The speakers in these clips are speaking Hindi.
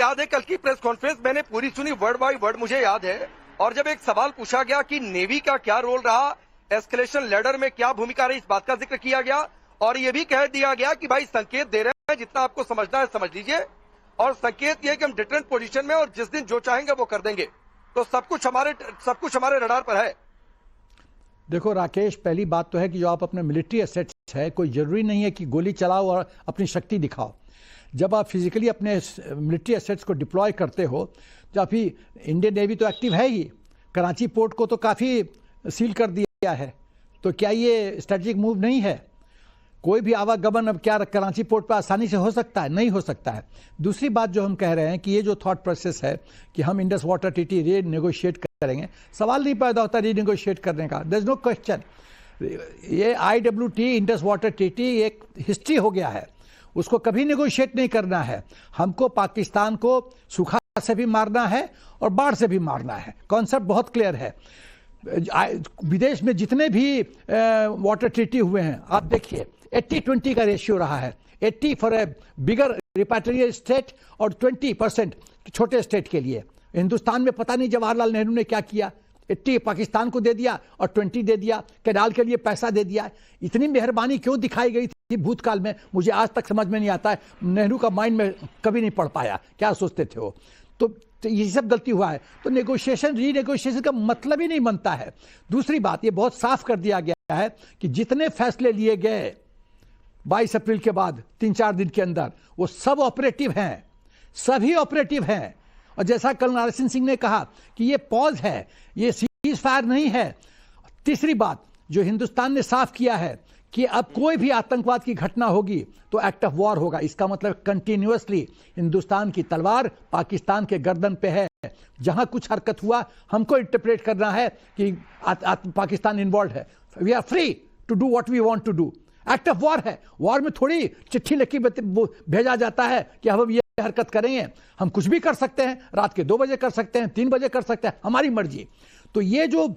याद है कल की प्रेस कॉन्फ्रेंस मैंने पूरी सुनी, वर्ड बाय वर्ड मुझे याद है। और जब एक सवाल पूछा गया कि नेवी का क्या रोल रहा, एस्केलेशन लैडर में क्या भूमिका रही, इस बात का जिक्र किया गया और ये भी कह दिया गया कि भाई संकेत दे रहे हैं, जितना आपको समझना है समझ लीजिए, और संकेत ये कि हम डिफरेंट पोजीशन में और जिस दिन जो चाहेंगे वो कर देंगे। तो सब कुछ हमारे रडार पर है। देखो राकेश, पहली बात तो है कि जो आप अपने मिलिट्री एसेट्स है, कोई जरूरी नहीं है कि गोली चलाओ और अपनी शक्ति दिखाओ। जब आप फिजिकली अपने मिलिट्री एसेट्स को डिप्लॉय करते हो, जब अभी इंडियन नेवी तो एक्टिव है ही, कराची पोर्ट को तो काफ़ी सील कर दिया है, तो क्या ये स्ट्रेटेजिक मूव नहीं है? कोई भी आवागमन अब क्या कराची पोर्ट पर आसानी से हो सकता है? नहीं हो सकता है। दूसरी बात जो हम कह रहे हैं कि ये जो थॉट प्रोसेस है कि हम इंडस वाटर ट्रीटी री नेगोशिएट करेंगे, सवाल नहीं पैदा होता री नेगोशिएट करने का, देयर इज नो क्वेश्चन। ये IWT इंडस वाटर ट्रीटी एक हिस्ट्री हो गया है, उसको कभी नेगोशिएट नहीं करना है। हमको पाकिस्तान को सूखा से भी मारना है और बाढ़ से भी मारना है, कॉन्सेप्ट बहुत क्लियर है। विदेश में जितने भी वाटर ट्रीटी हुए हैं, आप देखिए 80-20 का रेशियो रहा है। 80 for a bigger repatriate state और 20% छोटे स्टेट के लिए। हिंदुस्तान में पता नहीं जवाहरलाल नेहरू ने क्या किया, 80 पाकिस्तान को दे दिया और 20 दे दिया, कैनाल के लिए पैसा दे दिया। इतनी मेहरबानी क्यों दिखाई गई थी भूतकाल में, मुझे आज तक समझ में नहीं आता है। नेहरू का माइंड में कभी नहीं पढ़ पाया, क्या सोचते थे वो। तो ये सब गलती हुआ है। तो नेगोशिएशन री नेगोशिएशन का मतलब ही नहीं बनता है। दूसरी बात, ये बहुत साफ कर दिया गया है कि जितने फैसले लिए गए 22 अप्रैल के बाद 3-4 दिन के अंदर, वो सब ऑपरेटिव हैं, सभी ऑपरेटिव हैं। और जैसा कर्नल नरसिंह सिंह ने कहा कि ये पॉज है, ये सीज फायर नहीं है। तीसरी बात जो हिंदुस्तान ने साफ किया है कि अब कोई भी आतंकवाद की घटना होगी तो एक्ट ऑफ वॉर होगा। इसका मतलब कंटिन्यूअसली हिंदुस्तान की तलवार पाकिस्तान के गर्दन पे है। जहां कुछ हरकत हुआ, हमको इंटरप्रेट करना है कि पाकिस्तान इन्वॉल्व है। We are free to do what we want to do. Act of war है, वॉर में थोड़ी चिट्ठी लिखी भेजा जाता है कि हम ये हरकत करेंगे। हम कुछ भी कर सकते हैं, रात के 2 बजे कर सकते हैं, 3 बजे कर सकते हैं, हमारी मर्जी। तो ये जो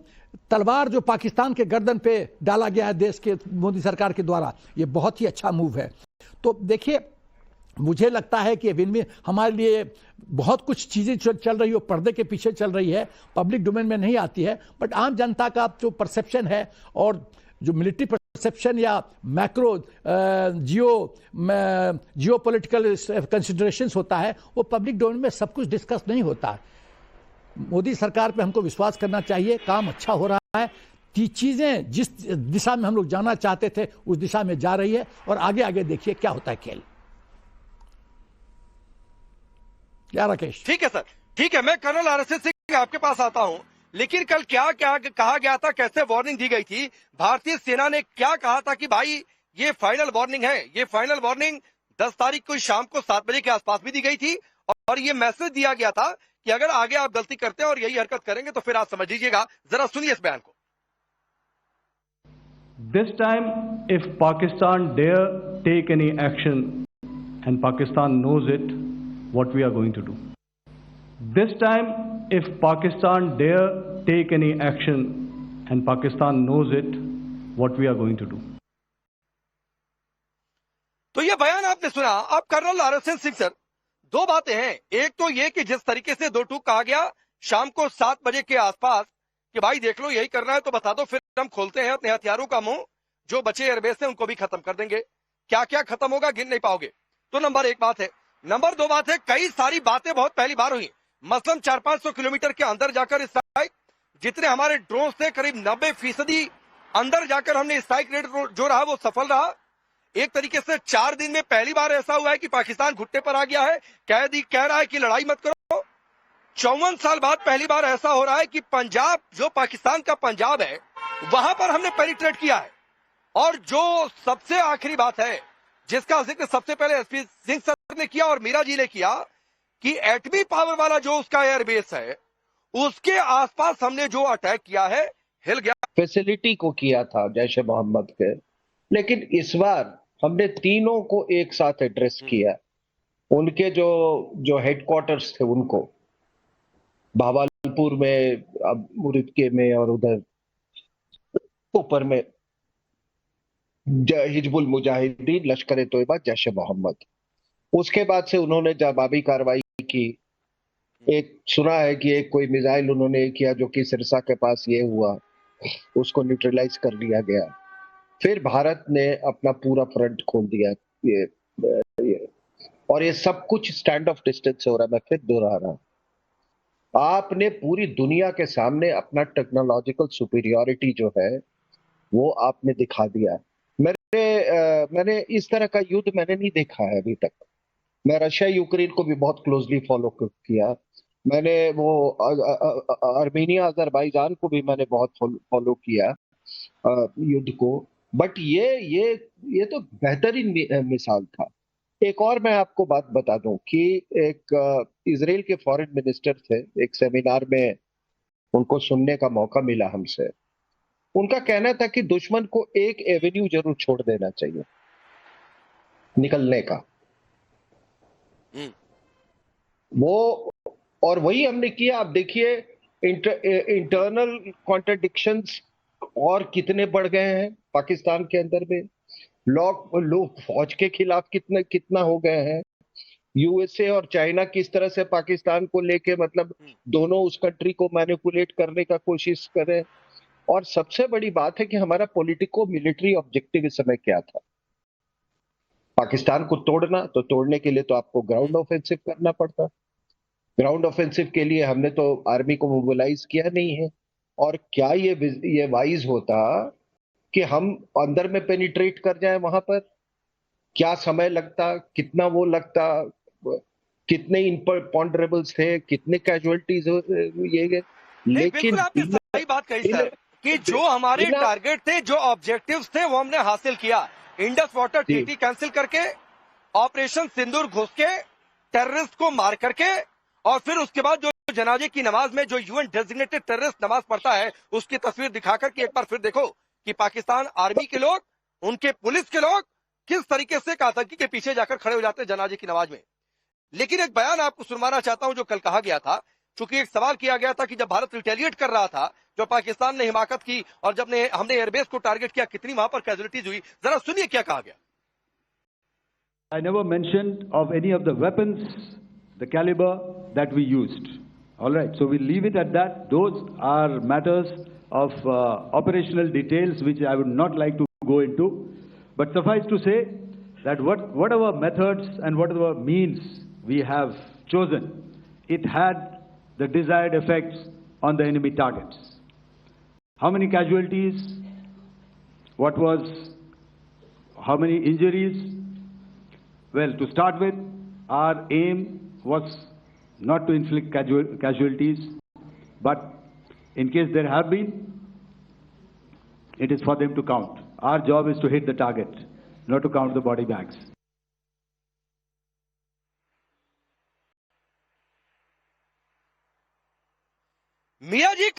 तलवार जो पाकिस्तान के गर्दन पे डाला गया है देश के मोदी सरकार के द्वारा, ये बहुत ही अच्छा मूव है। तो देखिए, मुझे लगता है कि विन विन हमारे लिए बहुत कुछ चीज़ें चल रही हो, पर्दे के पीछे चल रही है, पब्लिक डोमेन में नहीं आती है, बट आम जनता का जो परसेप्शन है और जो मिलिट्री परसेप्शन या मैक्रो जियो पॉलिटिकल कंसिडरेशंस होता है, वो पब्लिक डोमेन में सब कुछ डिस्कस नहीं होता। मोदी सरकार पे हमको विश्वास करना चाहिए, काम अच्छा हो रहा है, चीजें जिस दिशा में हम लोग जाना चाहते थे उस दिशा में जा रही है, और आगे आगे देखिए क्या होता है खेल। क्या राकेश? ठीक है सर, ठीक है। मैं कर्नल RSS सिंह आपके पास आता हूं, लेकिन कल क्या क्या कहा गया था, कैसे वार्निंग दी गई थी? भारतीय सेना ने क्या कहा था कि भाई ये फाइनल वार्निंग है। ये फाइनल वार्निंग 10 तारीख को शाम को 7 बजे के आसपास भी दी गई थी, और ये मैसेज दिया गया था कि अगर आगे आप गलती करते हैं और यही हरकत करेंगे तो फिर आप समझ लीजिएगा। जरा सुनिए इस बयान को। This time, if Pakistan dare take any action, and Pakistan knows it, what we are going to do. This time, if Pakistan dare take any action, and Pakistan knows it, what we are going to do. तो ये बयान आपने सुना। अब कर्नल RSS सिंह सर, 2 बातें हैं। एक तो ये कि जिस तरीके से 2 टूक कहा गया शाम को 7 बजे के आसपास कि भाई देख लो यही करना है तो बता दो, फिर हम खोलते हैं अपने हथियारों का मुंह, जो बचे एयरबेस हैं उनको भी खत्म कर देंगे। क्या क्या खत्म होगा गिन नहीं पाओगे। तो नंबर 1 बात है। नंबर 2 बात है, कई सारी बातें बहुत पहली बार हुई, मसलन 400-500 किलोमीटर के अंदर जाकर स्ट्राइक, जितने हमारे ड्रोन थे करीब 90% अंदर जाकर हमने स्ट्राइक रेट जो रहा वो सफल रहा। एक तरीके से 4 दिन में पहली बार ऐसा हुआ है कि पाकिस्तान घुटने पर आ गया है, कह रहा है कि लड़ाई मत करो। 54 साल बाद पहली बार ऐसा हो रहा है कि पंजाब, जो पाकिस्तान का पंजाब है, वहां पर हमने पेनिट्रेट किया है। और जो सबसे आखिरी बात है, जिसका जिक्र सबसे पहले SP सिंह सर ने किया और मीरा जी ने किया, कि एटमी पावर वाला जो उसका एयरबेस है, उसके आसपास हमने जो अटैक किया है, हिल गया। फैसिलिटी को किया था जैश ए मोहम्मद के, लेकिन इस बार हमने तीनों को एक साथ एड्रेस किया। उनके जो हेडक्वार्टर्स थे उनको भावलपुर में, अब मुरिदके में, और उधर ऊपर में हिजबुल मुजाहिदीन, लश्कर ए तोयबा, जैश ए मोहम्मद। उसके बाद से उन्होंने जवाबी कार्रवाई की। एक सुना है कि एक कोई मिसाइल उन्होंने किया जो कि सिरसा के पास ये हुआ, उसको न्यूट्रलाइज कर लिया गया। फिर भारत ने अपना पूरा फ्रंट खोल दिया। ये और ये सब कुछ स्टैंड ऑफ डिस्टेंस से हो रहा है। मैं फिर दोहरा रहा हूं, आपने पूरी दुनिया के सामने अपना टेक्नोलॉजिकल सुपीरियोरिटी जो है वो आपने दिखा दिया। मैंने इस तरह का युद्ध मैंने नहीं देखा है अभी तक। मैं रशिया यूक्रेन को भी बहुत क्लोजली फॉलो किया। मैंने वो आर्मेनिया अजरबैजान को भी मैंने बहुत फॉलो किया युद्ध को। बट ये तो बेहतरीन मिसाल था। एक और मैं आपको बात बता दूं कि एक इजराइल के फॉरेन मिनिस्टर थे, एक सेमिनार में उनको सुनने का मौका मिला हमसे। उनका कहना था कि दुश्मन को एक एवेन्यू जरूर छोड़ देना चाहिए निकलने का। वो और वही हमने किया। आप देखिए इंटरनल कॉन्ट्रडिक्शंस और कितने बढ़ गए हैं पाकिस्तान के अंदर में। लोग फौज के खिलाफ कितना हो गए हैं। यूएसए और चाइना किस तरह से पाकिस्तान को लेके मतलब दोनों उस कंट्री को मैनिपुलेट करने का कोशिश कर रहे हैं। और सबसे बड़ी बात है कि हमारा पॉलिटिको मिलिट्री ऑब्जेक्टिव इस समय क्या था? पाकिस्तान को तोड़ना, तो तोड़ने के लिए तो आपको ग्राउंड ऑफेंसिव करना पड़ता। ग्राउंड ऑफेंसिव के लिए हमने तो आर्मी को मोबिलाइज किया नहीं है। और क्या ये वाइज होता कि हम अंदर में पेनिट्रेट कर जाए वहां पर? क्या समय लगता, कितना वो लगता, कितने इम्पॉन्डरेबल्स थे, कितने कैजुअलिटीज ये नहीं, लेकिन बिल्कुल आपने सही बात कही सर कि जो हमारे बिना टारगेट थे, जो ऑब्जेक्टिव्स थे, वो हमने हासिल किया। इंडस वाटर जी ट्रीटी कैंसिल करके, ऑपरेशन सिंदूर घुस के, टेररिस्ट को मार करके, और फिर उसके बाद जो जनाजे की नमाज में जो यूएन डेजिग्नेटेड टेररिस्ट नमाज पढ़ता है, उसकी तस्वीर दिखाकर कि एक बार फिर देखो कि पाकिस्तान आर्मी के लोग, उनके पुलिस के लोग किस तरीके से आतंकी के पीछे जाकर खड़े हो जाते हैं जनाजे की नमाज में। लेकिन एक बयान आपको सुनवाना चाहता हूं जो कल कहा गया था, चूंकि एक सवाल किया गया था कि जब भारत रिटेलिएट कर रहा था, जो पाकिस्तान ने हिमाकत की और जब हमने एयरबेस को टारगेट किया, कितनी वहां पर कैजुअलिटीज हुई, जरा सुनिए क्या कहा गया। I never mentioned of any of the weapons, the caliber that we used. All right, so we leave it at that. Those are matters of operational details which I would not like to go into. But suffice to say that whatever methods and whatever means we have chosen, it had the desired effects on the enemy targets. How many casualties? How many injuries? Well, to start with, our aim was not to inflict casualties, but in case there have been, it is for them to count. Our job is to hit the target, not to count the body bags. Miyan ji